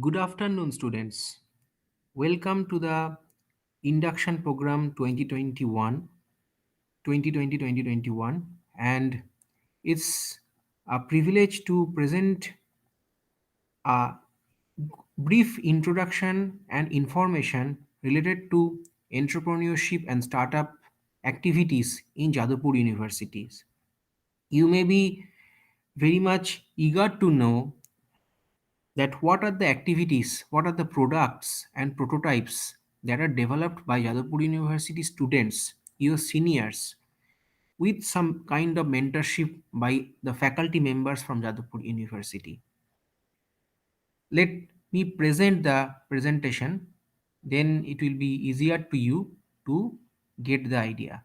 Good afternoon, students. Welcome to the induction program 2021, and it's a privilege to present a brief introduction and information related to entrepreneurship and startup activities in Jadavpur universities. You may be very much eager to know that what are the activities, what are the products and prototypes that are developed by Jadavpur University students, your seniors, with some kind of mentorship by the faculty members from Jadavpur University. Let me present the presentation, then it will be easier to you to get the idea.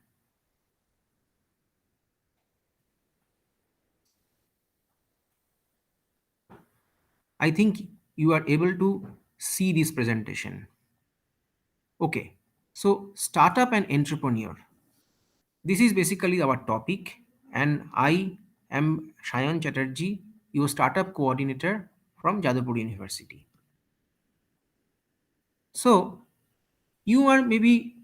I think you are able to see this presentation. Okay, so startup and entrepreneur. This is basically our topic, and I am Shayan Chatterjee, your startup coordinator from Jadavpur University. So, you are maybe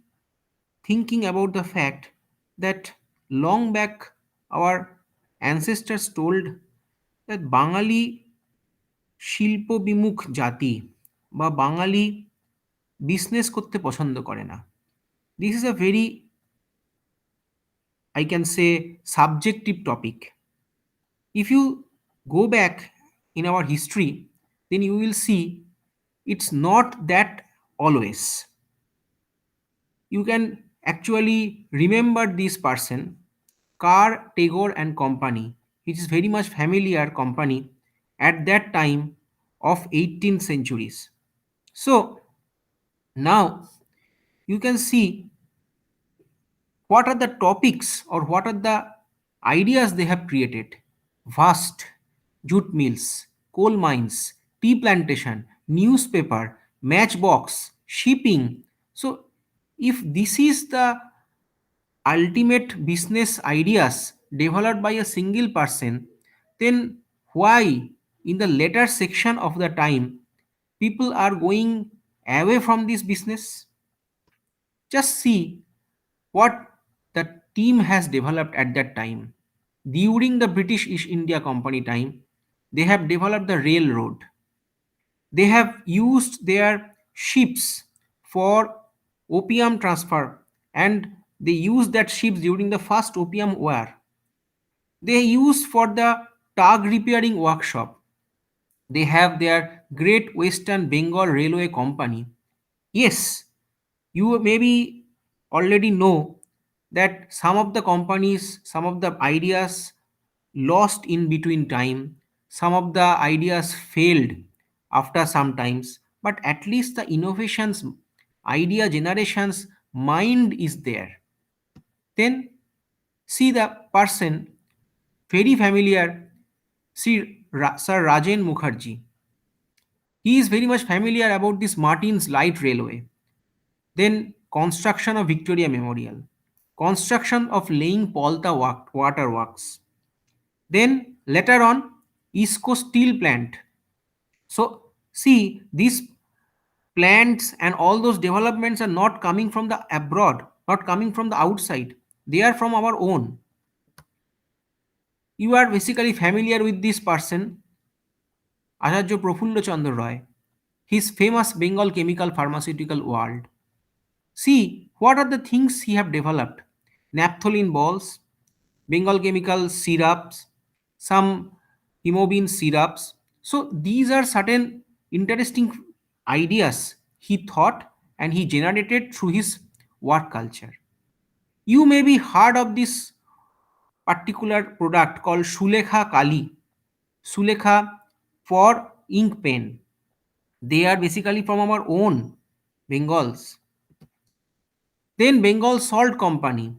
thinking about the fact that long back our ancestors told that বাঙালি শিল্প বিমুখ জাতি বা বাঙালি business করতে পছন্দ করে না. This is a very, I can say, subjective topic. If you go back in our history, then you will see it's not that always. You can actually remember this person, Carr, Tagore and Company, which is very much familiar company at that time of 18th centuries. So now you can see what are the topics or what are the ideas they have created. Vast jute mills, coal mines, tea plantation, newspaper, matchbox, shipping. So if this is the ultimate business ideas developed by a single person, then why in the later section of the time people are going away from this business? Just see what the team has developed at that time. During the British East India Company time, they have developed the railroad. They have used their ships for opium transfer, and they used that ships during the first opium war. They used for the tug repairing workshop. They have their Great Western Bengal Railway Company. Yes, you maybe already know that some of the companies, some of the ideas lost in between time, some of the ideas failed after some times, but at least the innovations, idea generations mind is there. Then see the person very familiar, see Sir Rajen Mukherjee. He is very much familiar about this Martin's Light Railway. Then construction of Victoria Memorial, construction of laying Polta water works. Then later on, ISCO steel plant. So see, these plants and all those developments are not coming from the abroad, not coming from the outside. They are from our own. You are basically familiar with this person, Acharya Prafulla Chandra Roy, his famous Bengal chemical pharmaceutical world. See, what are the things he have developed? Naphthalene balls, Bengal chemical syrups, some hemoglobin syrups. So these are certain interesting ideas he thought and he generated through his work culture. You may be heard of this particular product called Sulekha Kali. Sulekha for ink pen. They are basically from our own Bengals. Then Bengal Salt Company,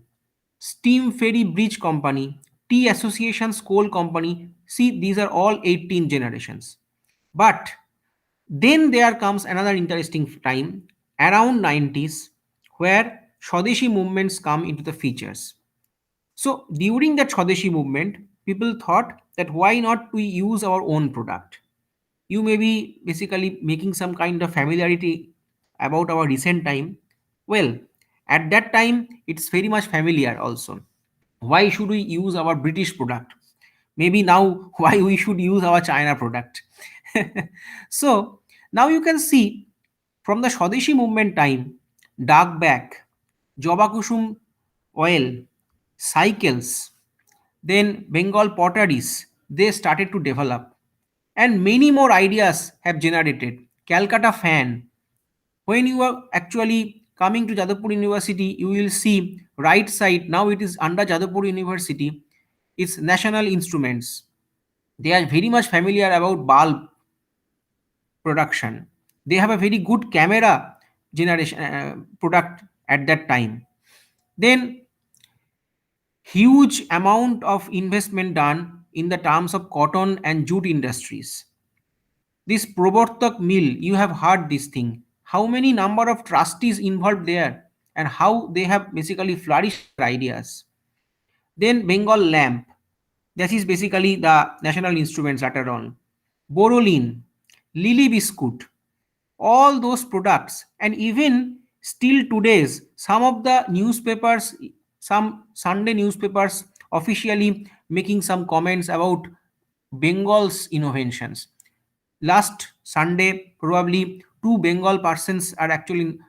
Steam Ferry Bridge Company, Tea Associations Coal Company. See, these are all 18 generations. But then there comes another interesting time around 90s where Swadeshi movements come into the features. So during that Swadeshi movement, people thought that why not we use our own product? You may be basically making some kind of familiarity about our recent time. Well, at that time, it's very much familiar also. Why should we use our British product? Maybe now, why we should use our China product? So now you can see from the Swadeshi movement time, dark back, Jobakusum oil, cycles, then Bengal potteries, they started to develop. And many more ideas have generated. Calcutta fan. When you are actually coming to Jadavpur University, you will see right side, now it is under Jadavpur University, it's National Instruments. They are very much familiar about bulb production. They have a very good camera generation product at that time. Then huge amount of investment done in the terms of cotton and jute industries. This Probortak mill, you have heard this thing. How many number of trustees involved there and how they have basically flourished their ideas. Then Bengal lamp, that is basically the national instruments later on. Borolin, Lily biscuit, all those products, and even still today's some of the newspapers, some Sunday newspapers officially making some comments about Bengal's innovations. Last Sunday, probably two Bengal persons are actually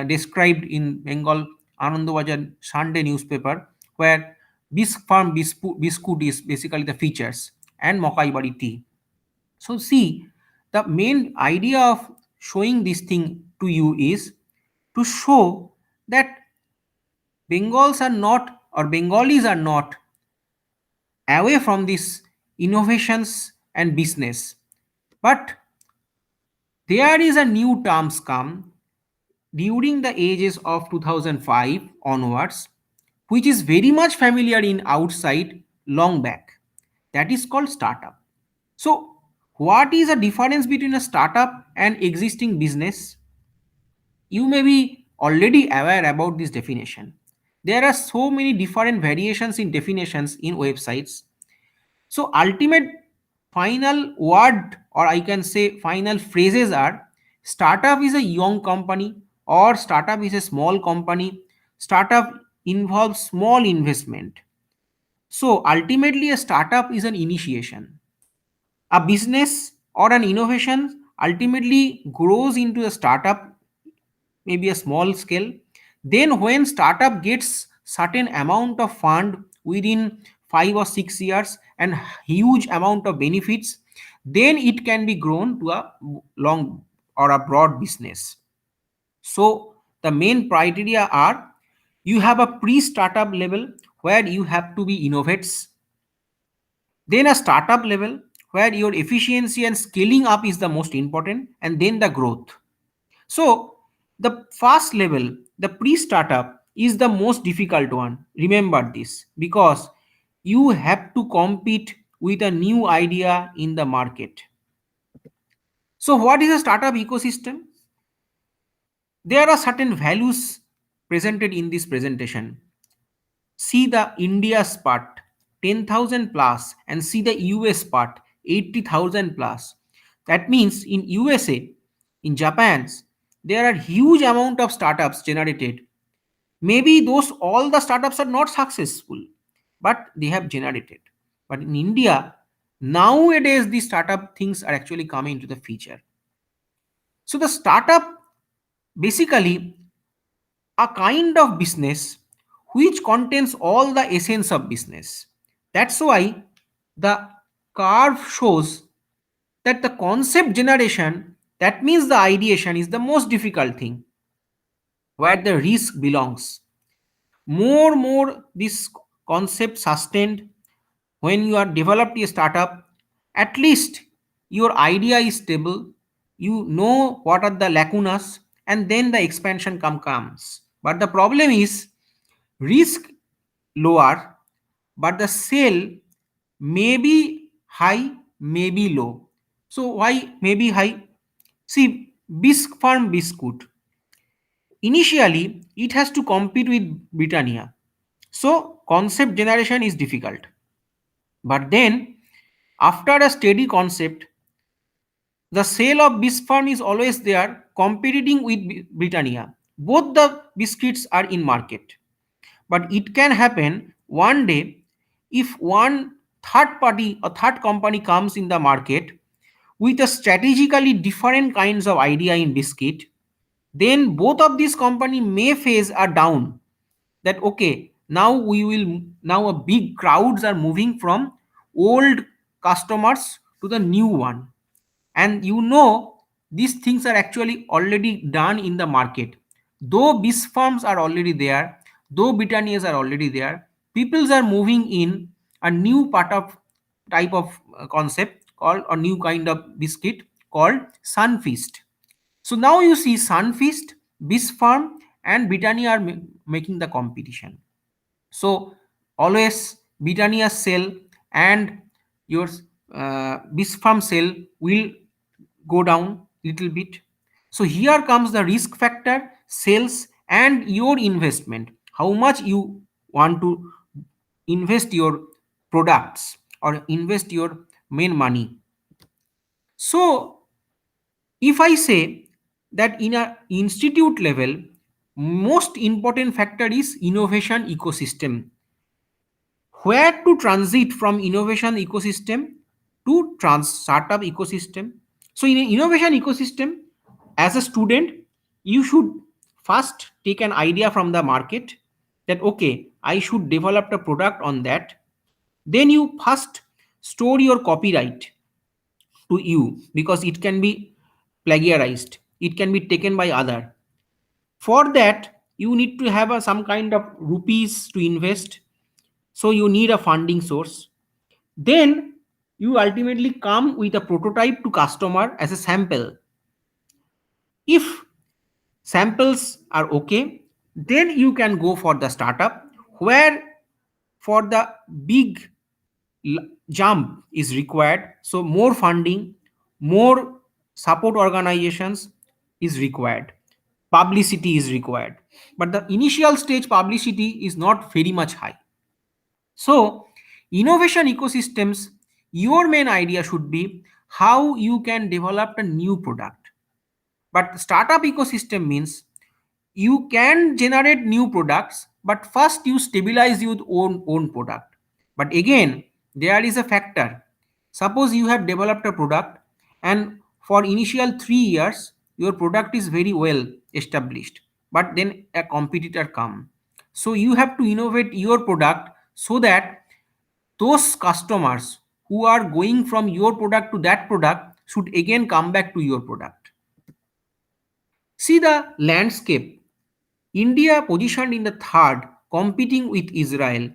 described in Bengal Anandabazar Sunday newspaper, where Bisque Farm biscuit is basically the features and Mokai Bari tea. So see, the main idea of showing this thing to you is to show that Bengals are not or Bengalis are not away from these innovations and business, but there is a new terms come during the ages of 2005 onwards, which is very much familiar in outside long back. That is called startup. So, what is the difference between a startup and existing business? You may be already aware about this definition. There are so many different variations in definitions in websites. So, ultimate final word, or I can say final phrases are startup is a young company, or startup is a small company, startup involves small investment. So, ultimately, a startup is an initiation. A business or an innovation ultimately grows into a startup, maybe a small scale. Then when startup gets certain amount of fund within 5 or 6 years and huge amount of benefits, then it can be grown to a long or a broad business. So the main criteria are: you have a pre-startup level where you have to be innovates, then a startup level where your efficiency and scaling up is the most important, and then the growth. So the first level, the pre-startup, is the most difficult one. Remember this, because you have to compete with a new idea in the market. So what is a startup ecosystem? There are certain values presented in this presentation. See the India's part, 10,000 plus, and see the US part, 80,000 plus. That means in USA, in Japan's, there are huge amount of startups generated. Maybe those all the startups are not successful, but they have generated. But in India, nowadays these startup things are actually coming into the feature. So the startup basically a kind of business which contains all the essence of business. That's why the curve shows that the concept generation, that means the ideation, is the most difficult thing, where the risk belongs. More this concept sustained when you are developed a startup, at least your idea is stable, you know what are the lacunas, and then the expansion comes. But the problem is risk lower, but the sale may be high, may be low. So why may be high? See, Bisque Farm biscuit. Initially, it has to compete with Britannia. So concept generation is difficult. But then, after a steady concept, The sale of Bisfarm is always there competing with Britannia. Both the biscuits are in market. But it can happen one day if one third party or third company comes in the market with a strategically different kinds of idea in biscuit, then both of these company may face a down, that okay, now we will, now a big crowds are moving from old customers to the new one. And these things are actually already done in the market. Though bis firms are already there, though Britannias are already there, peoples are moving in a new part of type of concept called a new kind of biscuit called Sunfeast. So now you see Sunfeast, bis firm and Britannia are making the competition. So always Britannia sell and your Bisfarm sell will go down little bit. So here comes the risk factor, sales and your investment. How much you want to invest your products or invest your main money. So if I say that in a institute level, most important factor is innovation ecosystem, where to transit from innovation ecosystem to startup ecosystem. So in an innovation ecosystem, as a student, you should first take an idea from the market that okay, I should develop a product on that. Then you first store your copyright to you, because it can be plagiarized, it can be taken by other. For that you need to have some kind of rupees to invest, so you need a funding source. Then you ultimately come with a prototype to customer as a sample. If samples are okay, then you can go for the startup, where for the big jump is required. So more funding, more support organizations is required, publicity is required. But the initial stage publicity is not very much high. So, innovation ecosystems, your main idea should be how you can develop a new product. But startup ecosystem means you can generate new products, but first you stabilize your own product. But again, there is a factor. Suppose you have developed a product and for initial 3 years your product is very well established, but then a competitor come. So you have to innovate your product so that those customers who are going from your product to that product should again come back to your product. See the landscape. India positioned in the third, competing with Israel.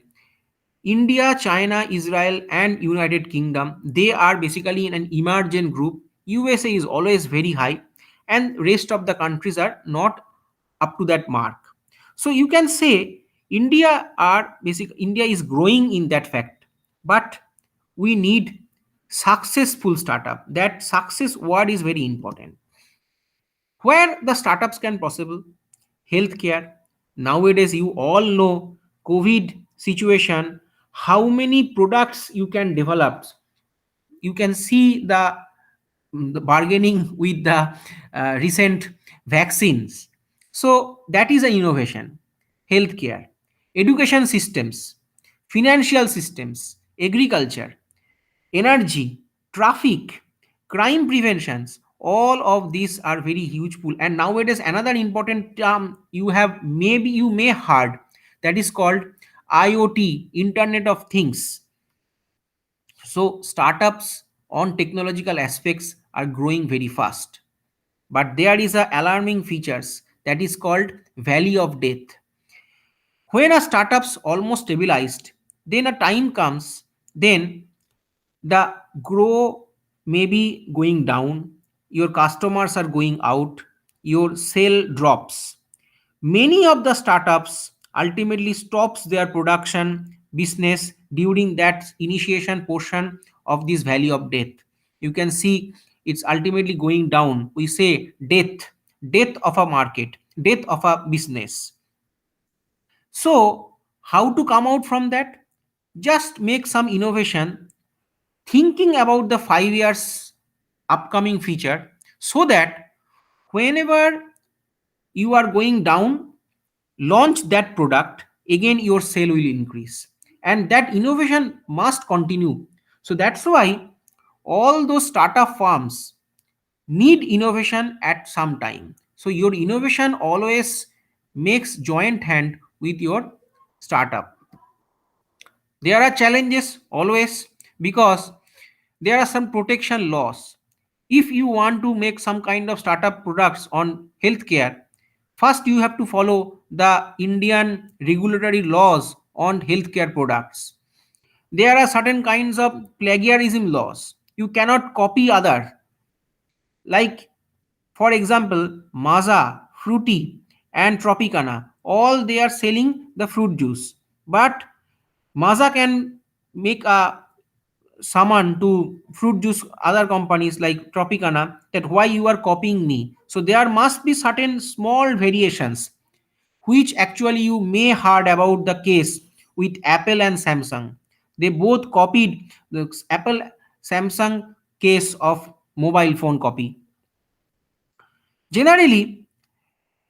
India, China, Israel, and United Kingdom, they are basically in an emergent group. USA is always very high, and rest of the countries are not up to that mark. So you can say India is growing in that fact, but we need successful startup. That success word is very important. Where the startups can possible, healthcare. Nowadays you all know COVID situation, how many products you can develop. You can see the bargaining with the recent vaccines. So that is an innovation. Healthcare, education systems, financial systems, agriculture, energy, traffic, crime preventions, all of these are very huge pool. And nowadays another important term you may heard, that is called IoT, Internet of Things. So startups on technological aspects are growing very fast. But there is a alarming features that is called valley of death. When a startup's almost stabilized, then a time comes, then the grow may be going down, your customers are going out, your sale drops. Many of the startups ultimately stops their production business during that initiation portion of this valley of death. You can see it's ultimately going down. We say death of a market, death of a business. So how to come out from that? Just make some innovation thinking about the 5 years upcoming feature, so that whenever you are going down, launch that product, again your sale will increase, and that innovation must continue. So that's why all those startup firms need innovation at some time. So your innovation always makes joint hand with your startup. There are challenges always, because there are some protection laws. If you want to make some kind of startup products on healthcare, first you have to follow the Indian regulatory laws on healthcare products. There are certain kinds of plagiarism laws. You cannot copy other. Like, for example, Maza, Fruity, and Tropicana, all they are selling the fruit juice. But Maza can make a summon to fruit juice other companies like Tropicana that why you are copying me. So there must be certain small variations which actually you may heard about the case with Apple and Samsung. They both copied the Apple Samsung case of mobile phone copy. Generally,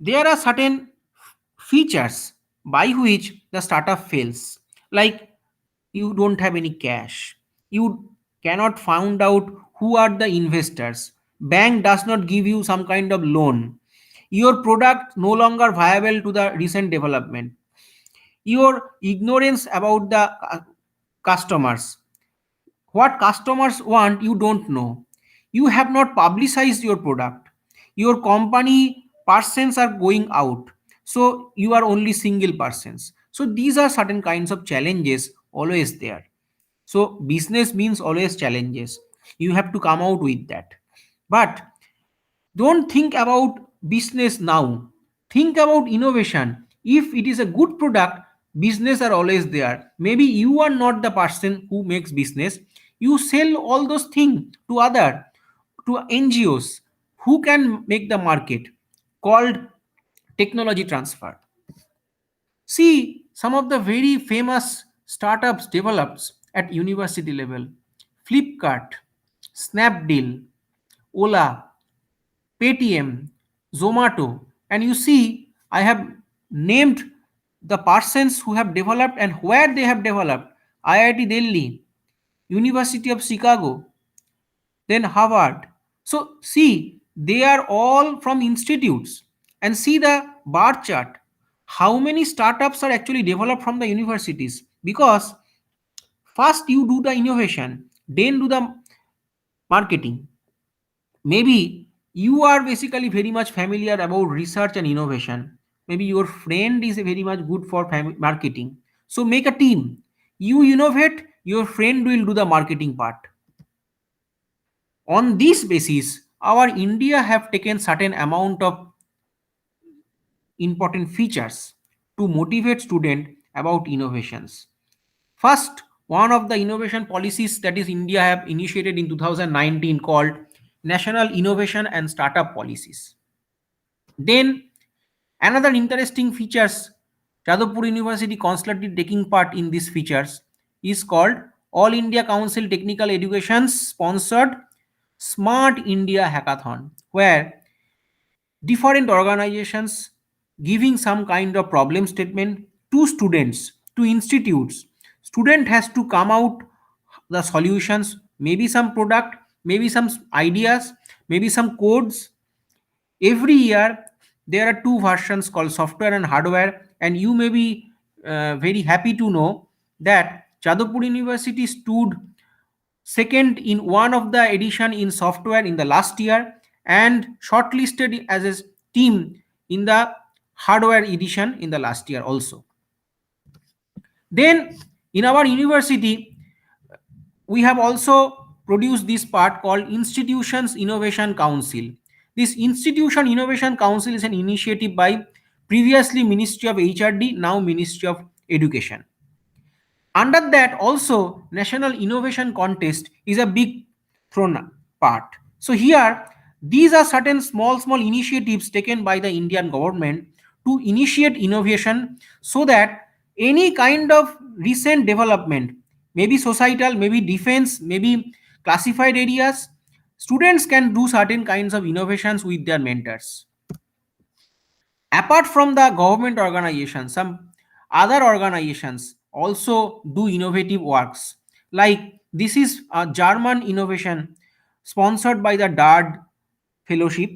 there are certain features by which the startup fails. Like, you don't have any cash, you cannot find out who are the investors, bank does not give you some kind of loan, your product no longer viable to the recent development, your ignorance about the customers, what customers want you don't know, you have not publicized your product, your company persons are going out, so you are only single persons. So these are certain kinds of challenges always there. So business means always challenges, you have to come out with that. But don't think about business now, think about innovation. If it is a good product, business are always there. Maybe you are not the person who makes business, you sell all those things to other, to NGOs who can make the market, called technology transfer. See, some of the very famous startups develops at university level: Flipkart, Snapdeal, Ola, Paytm, Zomato, and you see, I have named the persons who have developed and where they have developed: IIT Delhi, University of Chicago, then Harvard. So see, they are all from institutes, and see the bar chart. How many startups are actually developed from the universities? Because first you do the innovation, then do the marketing. Maybe you are basically very much familiar about research and innovation, maybe your friend is very much good for marketing, so make a team, you innovate, your friend will do the marketing part. On this basis, our India have taken certain amount of important features to motivate student about innovations. First, one of the innovation policies that is India have initiated in 2019 called National Innovation and Startup Policies. Then another interesting features Jadavpur University constantly taking part in these features is called All India Council Technical Education sponsored Smart India Hackathon, where different organizations giving some kind of problem statement to students, to institutes. Student has to come out the solutions, maybe some product, maybe some ideas, maybe some codes. Every year there are two versions called software and hardware, and you may be very happy to know that Jadavpur University stood second in one of the edition in software in the last year, and shortlisted as a team in the hardware edition in the last year also. Then in our university we have also produced this part called Institutions Innovation Council. This Institution Innovation Council is an initiative by previously Ministry of HRD, now Ministry of Education. Under that also National Innovation Contest is a big thrown part. So here these are certain small initiatives taken by the Indian government to initiate innovation, so that any kind of recent development, maybe societal, maybe defense, maybe classified areas, Students can do certain kinds of innovations with their mentors. Apart from the government organizations, some other organizations also do innovative works. Like this is a German innovation sponsored by the DARD Fellowship.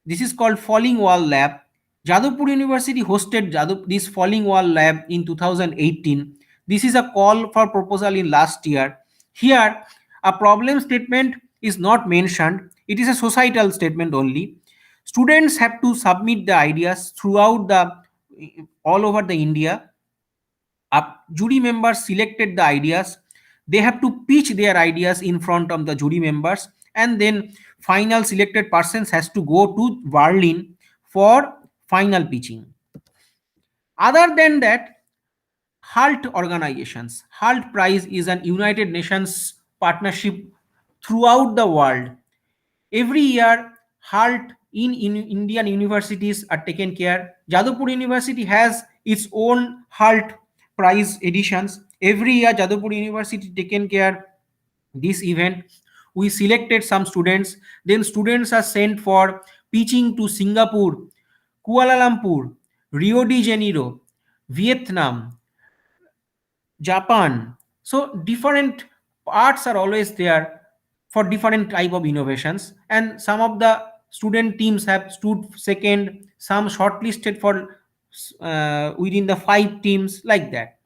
This is called Falling Wall Lab. Jadavpur University hosted this Falling Wall Lab in 2018. This is a call for proposal in last year. Here, a problem statement is not mentioned. It is a societal statement only. Students have to submit the ideas throughout the all over the India. Jury members selected the ideas. They have to pitch their ideas in front of the jury members, and then final selected persons has to go to Berlin for final pitching. Other than that, HALT organizations. HALT Prize is an United Nations partnership throughout the world. Every year, HALT in Indian universities are taken care. Jadavpur University has its own HALT Prize editions. Every year, Jadavpur University taken care this event. We selected some students. Then students are sent for pitching to Singapore, Kuala Lumpur, Rio de Janeiro, Vietnam, Japan. So different parts are always there for different type of innovations, and some of the student teams have stood second, some shortlisted for within the 5 teams, like that.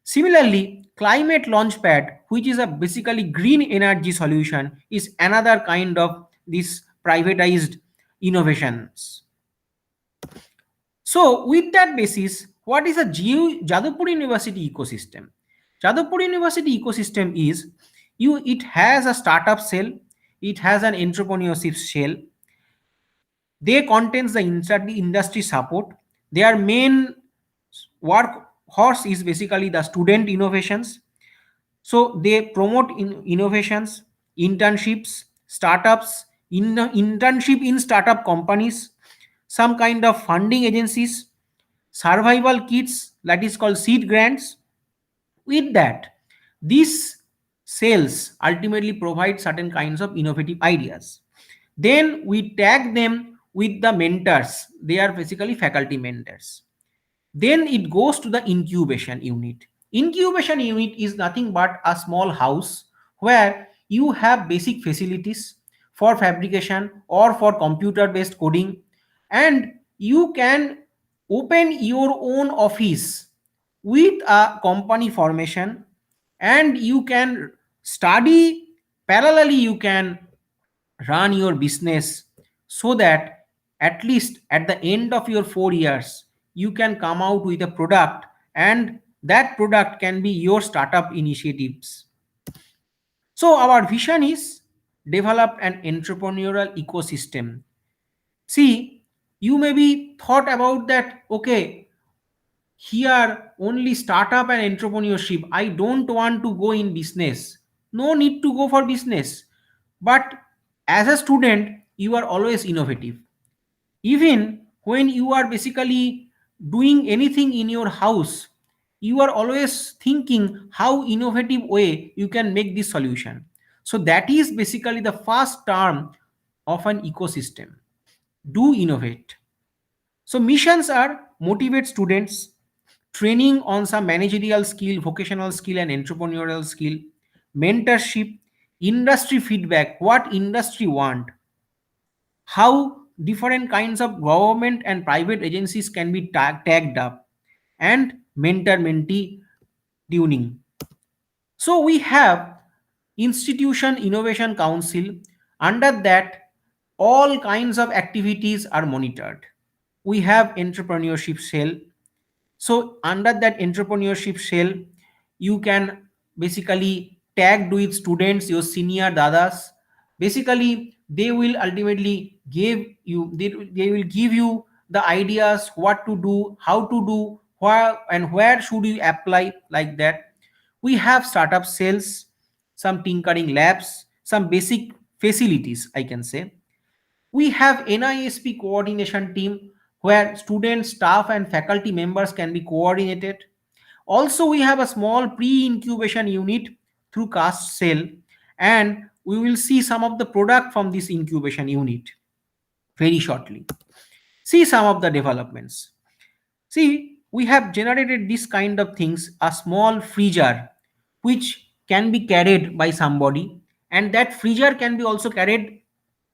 Similarly, climate launchpad, which is a basically green energy solution, is another kind of this privatized innovations. So with that basis, what is a Jadavpur University ecosystem? Jadavpur University ecosystem is it has a startup cell, it has an entrepreneurship shell. They contains the industry support. Their main workhorse is basically the student innovations. So they promote innovations, internships, startups, internship in startup companies, some kind of funding agencies, survival kits, that is called seed grants. With that, these sales ultimately provide certain kinds of innovative ideas. Then we tag them with the mentors. They are basically faculty mentors. Then it goes to the incubation unit. Incubation unit is nothing but a small house where you have basic facilities for fabrication or for computer based coding, and you can open your own office with a company formation, and you can study parallelly, you can run your business, so that at least at the end of your 4 years you can come out with a product, and that product can be your startup initiatives. So our vision is develop an entrepreneurial ecosystem. See, you may be thought about that, okay, here only startup and entrepreneurship, I don't want to go in business. No need to go for business, but as a student you are always innovative. Even when you are basically doing anything in your house, you are always thinking how innovative way you can make this solution. So that is basically the first term of an ecosystem. Do innovate. So missions are motivate students, training on some managerial skill, vocational skill, and entrepreneurial skill, mentorship, industry feedback, what industry want, how different kinds of government and private agencies can be tagged up, and mentor mentee tuning. So we have institution innovation council. Under that, all kinds of activities are monitored. We have entrepreneurship cell. So under that entrepreneurship shell, you can basically tag with students, your senior dadas. Basically, they will ultimately they will give you the ideas, what to do, how to do, where should you apply, like that. We have startup cells, some tinkering labs, some basic facilities, I can say. We have NISP coordination team where students, staff, and faculty members can be coordinated. Also, we have a small pre-incubation unit through CAST cell, and we will see some of the product from this incubation unit very shortly. See some of the developments. See, we have generated this kind of things, a small freezer which can be carried by somebody, and that freezer can be also carried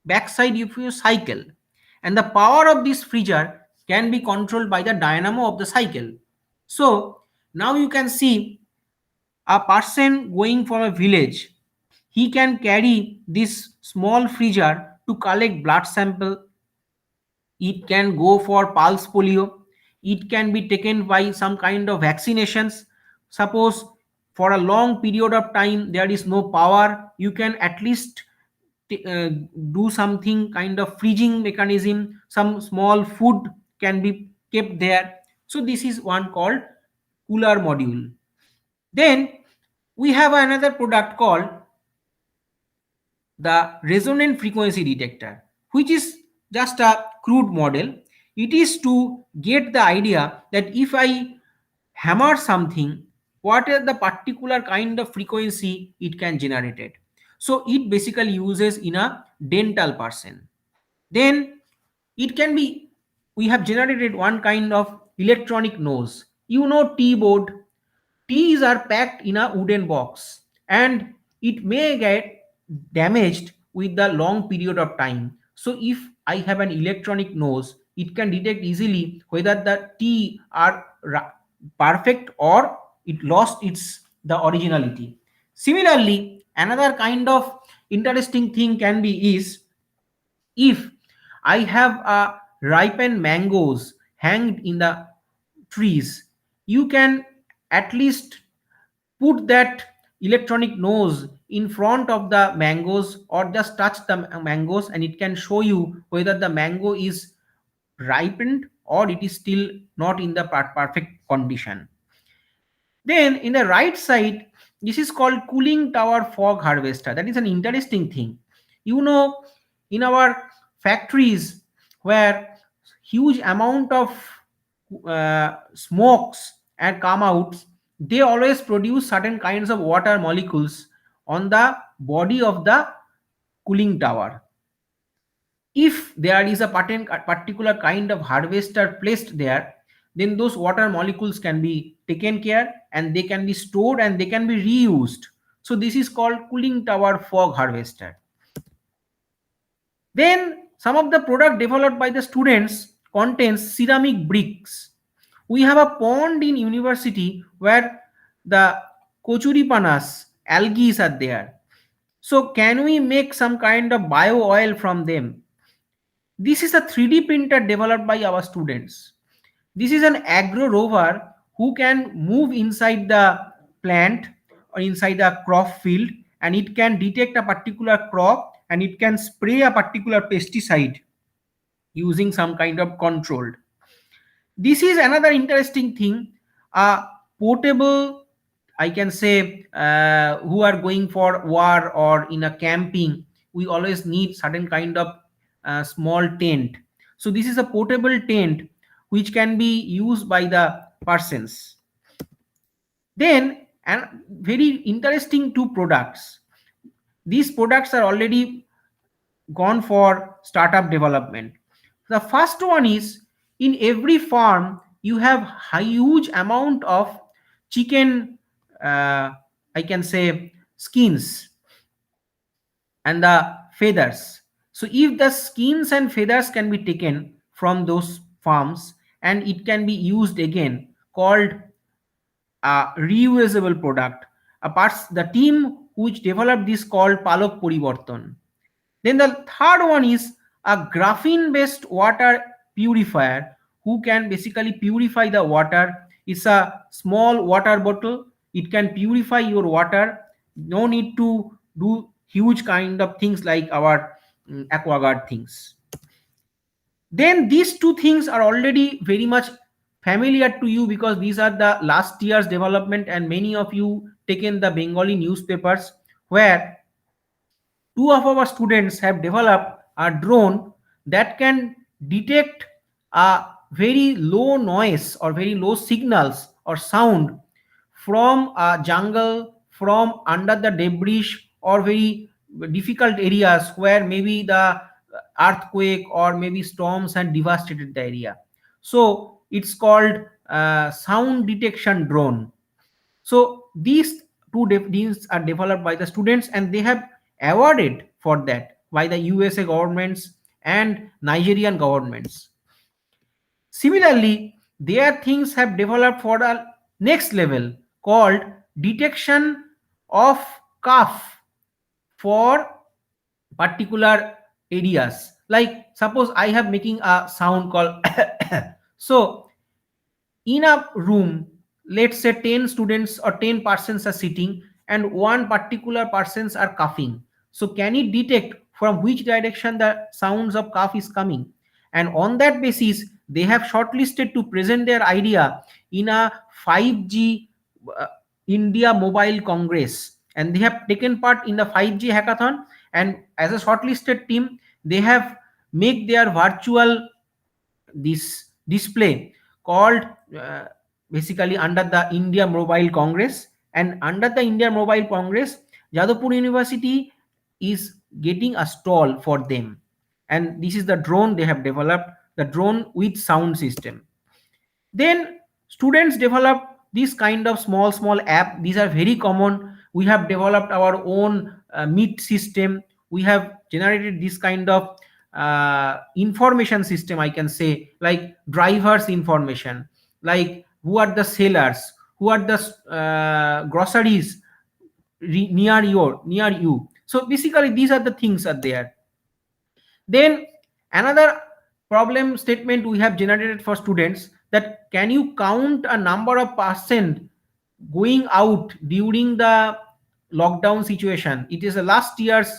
backside if you cycle, and the power of this freezer can be controlled by the dynamo of the cycle. So now you can see a person going from a village, he can carry this small freezer to collect blood sample. It can go for pulse polio, it can be taken by some kind of vaccinations. Suppose for a long period of time there is no power, you can at least uh, do something kind of freezing mechanism, some small food can be kept there. So this is one called cooler module. Then we have another product called the resonant frequency detector, which is just a crude model. It is to get the idea that if I hammer something, what is the particular kind of frequency it can generate it. So it basically uses in a dental person. Then it can be, we have generated one kind of electronic nose. You know, T board. Teas are packed in a wooden box and it may get damaged with the long period of time. So if I have an electronic nose, it can detect easily whether the tea are perfect or it lost its the originality. Similarly, another kind of interesting thing can be is, if I have a ripened mangoes hanged in the trees, you can at least put that electronic nose in front of the mangoes or just touch the mangoes, and it can show you whether the mango is ripened or it is still not in the perfect condition. Then in the right side, this is called cooling tower fog harvester. That is an interesting thing. You know, in our factories where huge amount of smokes and come out, they always produce certain kinds of water molecules on the body of the cooling tower. If there is a particular kind of harvester placed there, then those water molecules can be taken care and they can be stored and they can be reused. So this is called cooling tower fog harvester. Then some of the product developed by the students contains ceramic bricks. We have a pond in university where the kochuripanas algae are there. So can we make some kind of bio oil from them? This is a 3D printer developed by our students. This is an agro rover who can move inside the plant or inside the crop field, and it can detect a particular crop and it can spray a particular pesticide using some kind of controlled. This is another interesting thing, a portable, I can say, who are going for war or in a camping, we always need certain kind of small tent. So this is a portable tent which can be used by the persons. Then, and very interesting two products. These products are already gone for startup development. The first one is, in every farm you have huge amount of chicken, I can say, skins and the feathers. So if the skins and feathers can be taken from those farms and it can be used again, called a reusable product. The team which developed this called Palok Poriborton. Then the third one is a graphene based water purifier who can basically purify the water. It's a small water bottle. It can purify your water. No need to do huge kind of things like our aquaguard things. Then these two things are already very much familiar to you because these are the last year's development, and many of you taken the Bengali newspapers where two of our students have developed a drone that can detect a very low noise or very low signals or sound from a jungle, from under the debris, or very difficult areas where maybe the earthquake or maybe storms had devastated the area. So it's called sound detection drone. So these these are developed by the students, and they have awarded for that by the USA governments and Nigerian governments. Similarly, their things have developed for a next level called detection of cough for particular areas. Like suppose I have making a sound called so in a room, let's say 10 students or 10 persons are sitting and one particular persons are coughing. So can it detect from which direction the sounds of cough is coming? And on that basis, they have shortlisted to present their idea in a 5G uh, India Mobile Congress, and they have taken part in the 5G hackathon. And as a shortlisted team, they have make their virtual this display called uh, basically under the India Mobile Congress. And under the India Mobile Congress, Jadavpur University is getting a stall for them. And this is the drone they have developed, the drone with sound system. Then students develop this kind of small app. These are very common. We have developed our own meet system. We have generated this kind of information system, I can say, like drivers information, like who are the sellers, who are the groceries near you. So basically these are the things are there. Then another problem statement we have generated for students, that can you count a number of percent going out during the lockdown situation? It is a last year's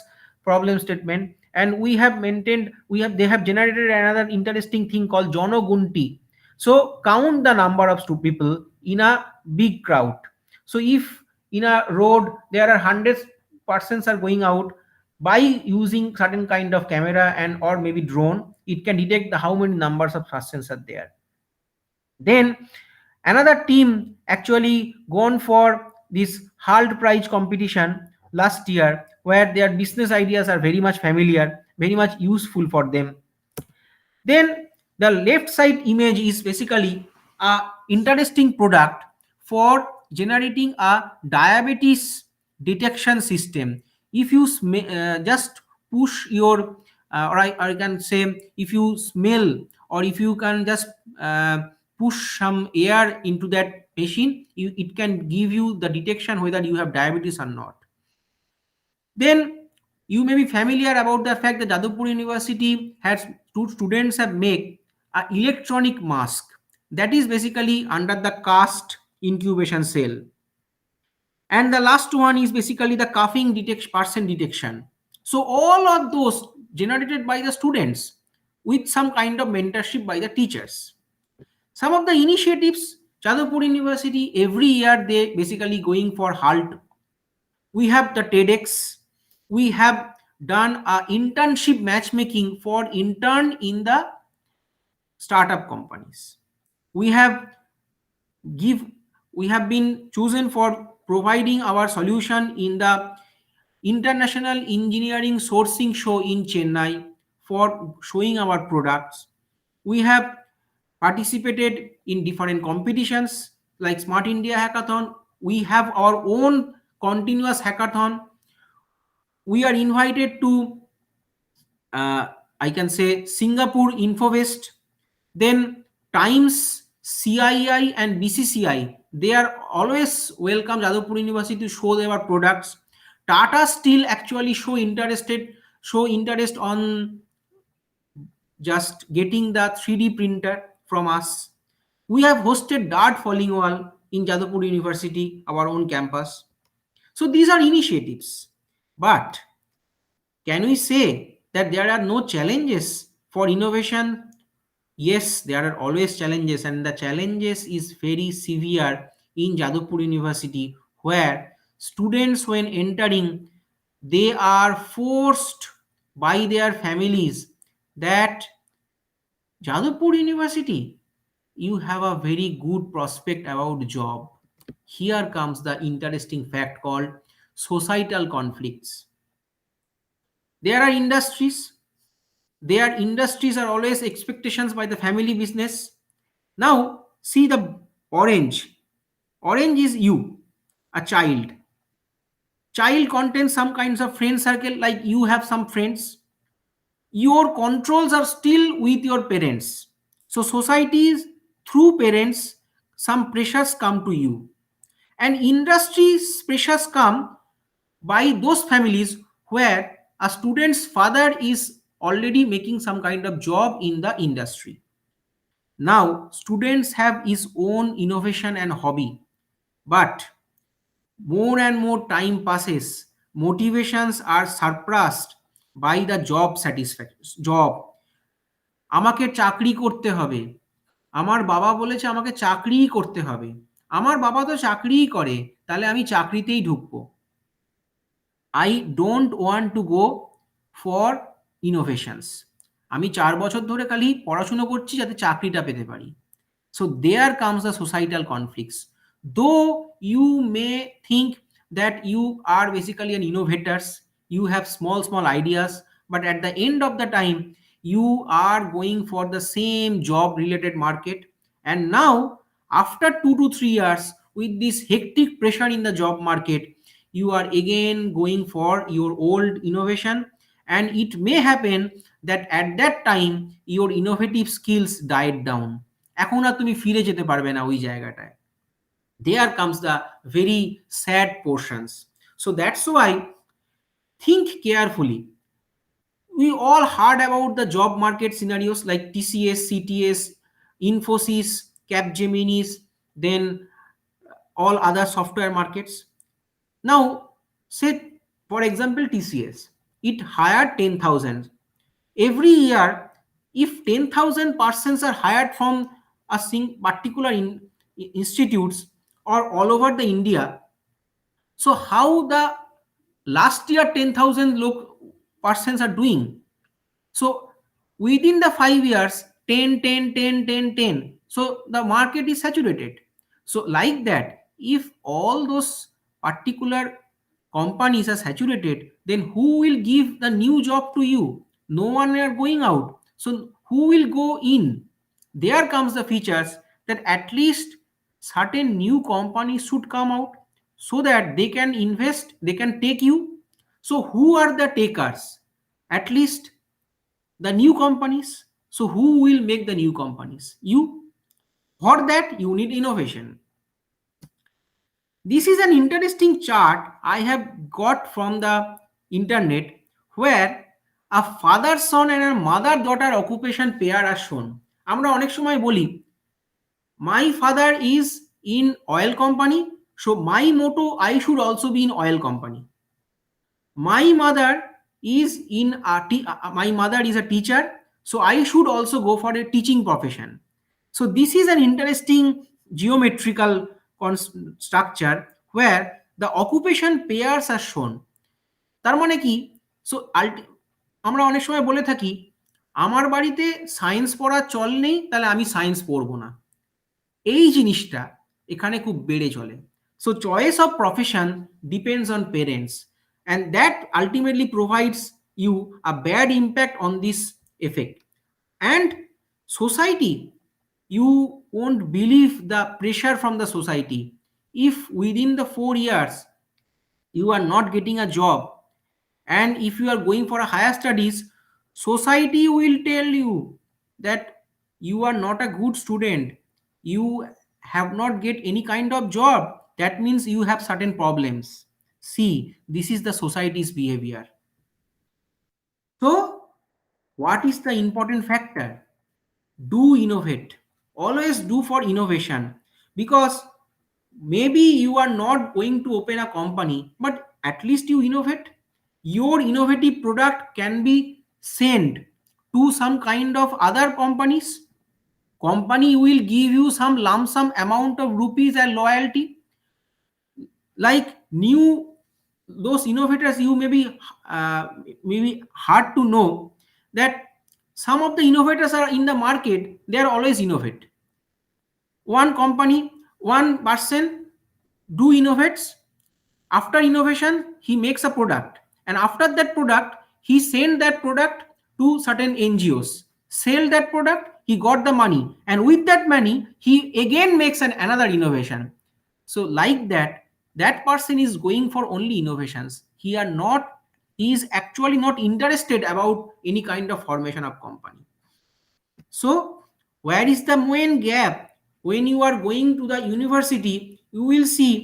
problem statement, and we have maintained, they have generated another interesting thing called Jono Gunti. So count the number of people in a big crowd. So if in a road there are hundreds persons are going out, by using certain kind of camera and or maybe drone, it can detect the how many numbers of persons are there. Then another team actually gone for this Hald Prize competition last year, where their business ideas are very much familiar, very much useful for them. Then the left side image is basically a interesting product for generating a diabetes detection system. If you just push your or I can say, if you smell, or if you can just push some air into that machine, it can give you the detection whether you have diabetes or not. Then you may be familiar about the fact that Jadavpur University has two students have made an electronic mask that is basically under the cast incubation cell. And the last one is basically the coughing detection, person detection. So all of those generated by the students with some kind of mentorship by the teachers. Some of the initiatives, Jadavpur University every year they basically going for HALT. We have the TEDx. We have done a internship matchmaking for intern in the startup companies. We have give we have been chosen for providing our solution in the International Engineering Sourcing Show in Chennai for showing our products. We have participated in different competitions like Smart India Hackathon. We have our own continuous hackathon. We are invited to uh, I can say Singapore InfoVest. Then Times, CII and BCCI, they are always welcome Jadavpur University to show their products. Tata Steel actually show interest on just getting the 3D printer from us. We have hosted Dart Falling Wall in Jadavpur University, our own campus. So these are initiatives. But can we say that there are no challenges for innovation? Yes, there are always challenges, and the challenges is very severe in Jadavpur University, where students when entering, they are forced by their families that Jadavpur University, you have a very good prospect about job. Here comes the interesting fact called societal conflicts. There are industries. Their industries are always expectations by the family business. Now, see the orange. Orange is you, a child. Child contains some kinds of friend circle, like you have some friends. Your controls are still with your parents. So, societies, through parents, some pressures come to you. And industries pressures come by those families where a student's father is already making some kind of job in the industry. Now students have his own innovation and hobby, but more and more time passes, motivations are surpassed by the job satisfaction. Job, আমাকে চাকরি করতে হবে, আমার বাবা বলেছে আমাকে চাকরিই করতে হবে, আমার বাবা তো চাকরিই করে, তাহলে আমি চাকরিতেই ঢুকবো। I don't want to go for innovations. আমি 4 বছর ধরে খালি পড়াশুনো করছি যাতে চাকরিটা পেতে পারি। So there comes the societal conflicts. Though you may think that you are basically an innovators, you have small small ideas, but at the end of the time you are going for the same job related market. And now after 2 to 3 years, with this hectic pressure in the job market, you are again going for your old innovation, and it may happen that at that time your innovative skills died down. এখন আর তুমি ফিরে যেতে পারবে না ওই জায়গাটায়। There comes the very sad portions. So that's why think carefully. We all heard about the job market scenarios like TCS, CTS, Infosys, Capgemini's, then all other software markets. Now, say for example TCS, it hired 10,000. Every year, if 10,000 persons are hired from a particular institutes or all over the India, so how the last year 10,000 persons are doing? So within the 5 years, 10, 10, 10, 10, 10. So the market is saturated. So like that, if all those particular companies are saturated, then who will give the new job to you? No one are going out. So who will go in? There comes the features that at least certain new companies should come out so that they can invest, they can take you. So who are the takers? At least the new companies. So who will make the new companies? You. For that you need innovation. This is an interesting chart I have got from the internet, where a father son and a mother daughter occupation pair are shown. আমরা অনেক সময় বলি my father is in oil company, so my motto I should also be in oil company. My mother is in my mother is a teacher, so I should also go for a teaching profession. So this is an interesting geometrical structure where the occupation pairs are shown. তার মানে কি? So আমরা অনেক সময় বলে থাকি আমার বাড়িতে সায়েন্স পড়ার চল নেই, তাহলে আমি সায়েন্স পড়বো না। এই জিনিসটা এখানে খুব বেড়ে চলে। So choice of profession depends on parents, and that ultimately provides you a bad impact on this effect. And society, you won't believe the pressure from the society. If within the 4 years you are not getting a job, and if you are going for a higher studies, society will tell you that you are not a good student, you have not get any kind of job, that means you have certain problems. See, this is the society's behavior. So what is the important factor? Do innovate. Always do for innovation, because maybe you are not going to open a company, but at least you innovate. Your innovative product can be sent to some kind of other companies. Company will give you some lump sum amount of rupees and loyalty. Like new, those innovators, you maybe hard to know that some of the innovators are in the market, they are always innovate. One company, one person do innovates. After innovation he makes a product, and after that product he sent that product to certain NGOs, sell that product, he got the money, and with that money, he again makes another innovation. So like that, that person is going for only innovations. He is actually not interested about any kind of formation of company. So where is the main gap? When you are going to the university, you will see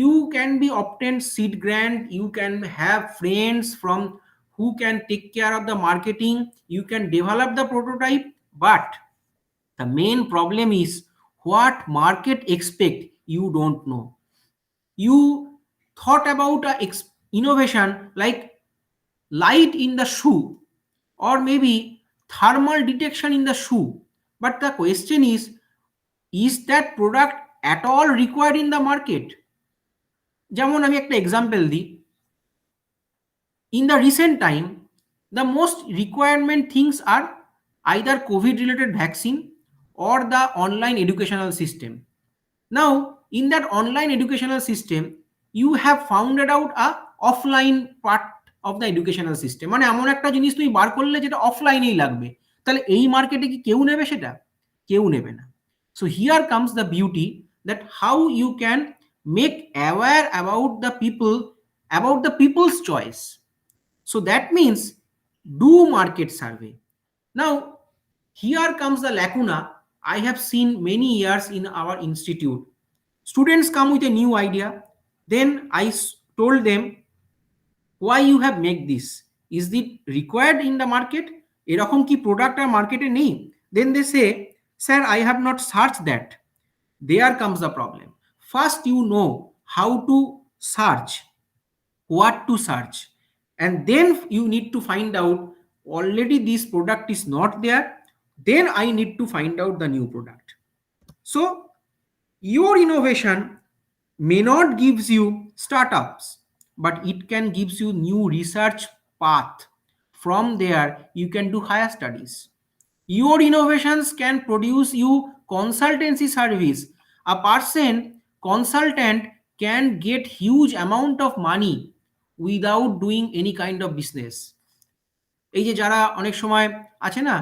you can be obtained seed grant, you can have friends from who can take care of the marketing, you can develop the prototype, but the main problem is what market expect you don't know. You thought about a innovation like light in the shoe or maybe thermal detection in the shoe, but the question is that product at all required in the market? যেমন আমি একটা example দিই, in the recent time the most requirement things are either COVID related vaccine or the online educational system. Now in that online educational system you have founded out a offline part of the educational system, মানে এমন একটা জিনিস তুমি বার করলে যেটা অফলাইনেই লাগবে, তাহলে এই মার্কেটে কি কেউ নেবে সেটা? কেউ নেবে না। So here comes the beauty that how you can make aware about the people's choice. So that means do market survey. Now here comes the lacuna I have seen many years in our institute. Students come with a new idea, then I told them why you have made this, is it required in the market, এরকম কি product আর মার্কেটে নেই? Then they say, sir, I have not searched that. There comes the problem. First you know how to search, what to search, and then you need to find out already this product is not there, then I need to find out the new product. So your innovation may not gives you startups, but it can gives you new research path. From there you can do higher studies. Your innovations can produce you consultancy service. A person consultant can get huge amount of money without doing any kind of business. এই যে যারা অনেক সময় আছে না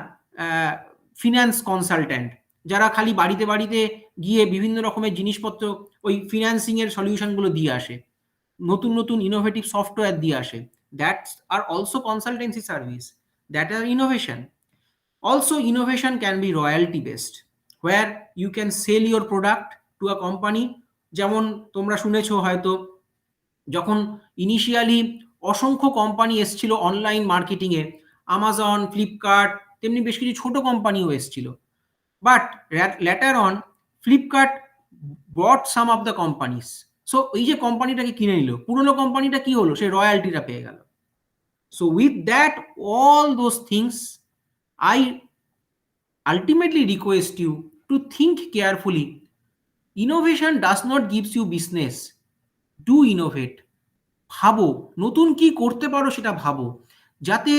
finance consultant, যারা খালি বাড়িতে বাড়িতে গিয়ে বিভিন্ন রকমের জিনিসপত্র ওই ফিন্যান্সিংয়ের সলিউশনগুলো দিয়ে আসে, নতুন নতুন ইনোভেটিভ সফটওয়্যার দিয়ে আসে, that are also consultancy service, that are innovation. Also innovation can be royalty based, where you can sell your product to a company. যেমন তোমরা শুনেছো হয়তো যখন ইনিশিয়ালি অসংখ্য কোম্পানি এসছিল অনলাইন মার্কেটিংয়ে, আমাজন, ফ্লিপকার্ট, তেমনি বেশ কিছু ছোট কোম্পানিও এসছিল, but later on Flipkart bought some of the companies. So এই যে কোম্পানিটাকে কিনে নিল, পুরোনো কোম্পানিটা কি হলো, সে রয়্যালটিটা পেয়ে গেল। So with that all those things I ultimately request you to think carefully. Innovation does not gives you business. Do innovate. ভাবো নতুন কি করতে পারো সেটা ভাবো, যাতে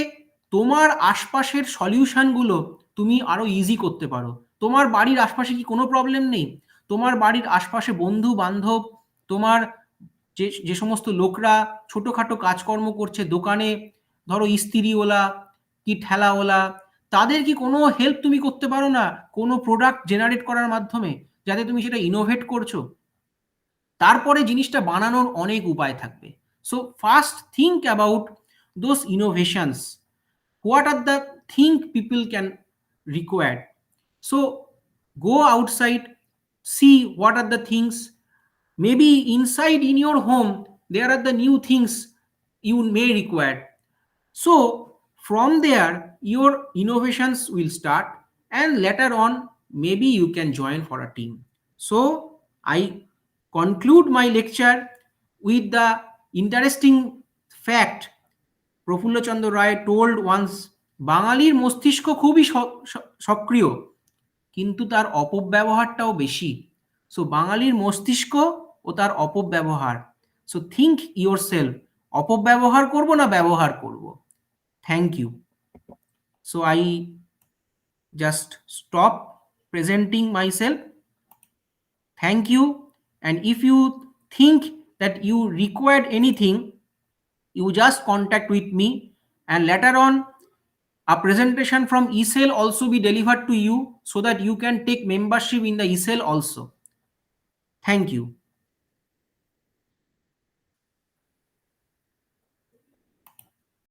তোমার আশপাশের সলিউশনগুলো তুমি আরো ইজি করতে পারো। তোমার বাড়ির আশপাশে কি কোনো প্রবলেম নেই? তোমার বাড়ির আশপাশে বন্ধু বান্ধব, তোমার যে সমস্ত লোকরা ছোটোখাটো কাজকর্ম করছে দোকানে, ধরো ইস্ত্রিওয়ালা কি ঠেলাওয়ালা, তাদের কি কোনো হেল্প তুমি করতে পারো না কোনো প্রোডাক্ট জেনারেট করার মাধ্যমে, যাতে তুমি সেটা ইনোভেট করছো? তারপরে জিনিসটা বানানোর অনেক উপায় থাকবে। So first think about those innovations, what are the think people can require. So go outside, see what are the things, maybe inside in your home there are the new things you may require. So from there your innovations will start, and later on maybe you can join for a team. So I conclude my lecture with the interesting fact Prafulla Chandra Ray told once, বাঙালির মস্তিষ্ক খুবই সক্রিয় কিন্তু তার অপব্যবহারটাও বেশি। So বাঙালির মস্তিষ্ক ও তার অপব্যবহার, সো থিঙ্ক ইয়োর সেলফ, অপব্যবহার করব না ব্যবহার করব। Thank you. So I just stop presenting myself. Thank you, and if you think that you required anything, you just contact with me and later on a presentation from eCell also be delivered to you so that you can take membership in the eCell also. Thank you.